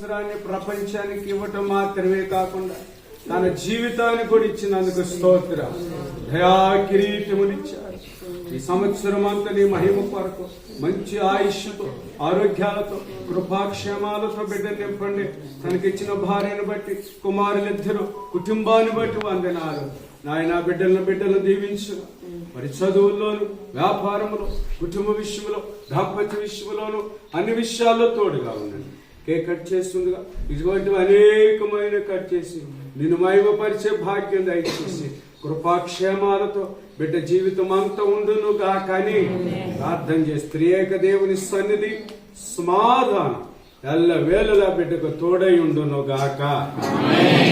సంవత్సరాన్ని ప్రపంచానికి ఇవ్వటం మాత్రమే కాకుండా తన జీవితాన్ని కూడా ఇచ్చినందుకు స్తోత్రం. దయా కిరీటమునిచ్చారు. ఈ సంవత్సరం అంతా నీ మహిమ కొరకు మంచి ఆయుష్తో, ఆరోగ్యాలతో, కృపాక్షేమాలతో బిడ్డలు నింపండి. తనకిచ్చిన భార్యను బట్టి, కుమారులిద్దరు, కుటుంబాన్ని బట్టి వందనాలు. నాయన బిడ్డలను దీవించు. మరి చదువుల్లోను, వ్యాపారంలో, కుటుంబ విషయంలో, దాంపత్య విషయంలోను అన్ని విషయాల్లో తోడుగా ఉండండి. కేక్ కట్ చేస్తుండగా ఇటువంటివి అనేకమైన కట్ చేసి నిన్ను మహిమపరిచే భాగ్యం దయచేసి కృపాక్షేమాలతో బిడ్డ జీవితం అంతా ఉండును గాకని ప్రార్థన చేసి త్రియేక దేవుని సన్నిధి సమాధానం ఎల్ల వేళలా బిడ్డకు తోడై ఉండును గాక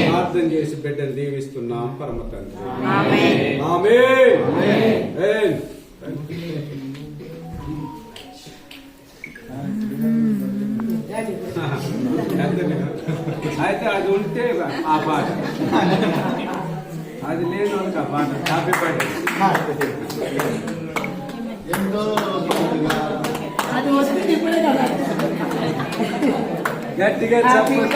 ప్రార్థన చేసి బిడ్డను దీవిస్తున్నాం పరమ తండ్రి. ఆమేన్. అయితే అది ఉంటే ఆ పాట, అది లేదు ఆ పాట. Happy birthday. గట్టిగా చెప్పండి.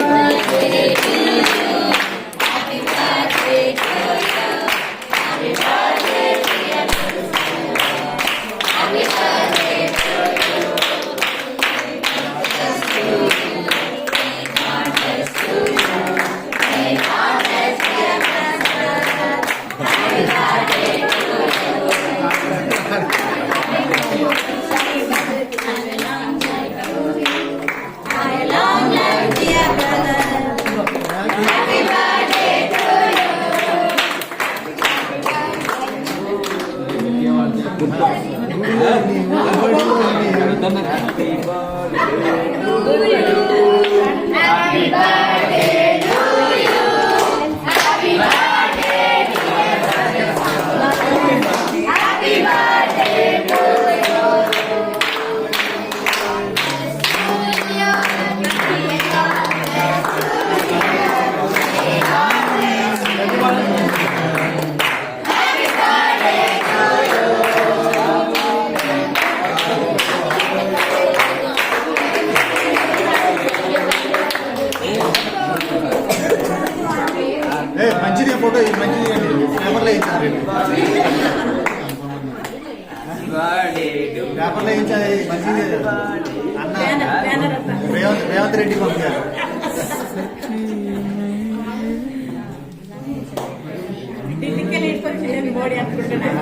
మంచిది ఫోటో, మంచిది పేపర్లో వేయించాలి. పేపర్లో వేయించాలి. మంచిది అన్న రేవంత్ రెడ్డి పంపించారు. మోడీ అనుకుంటున్నాను.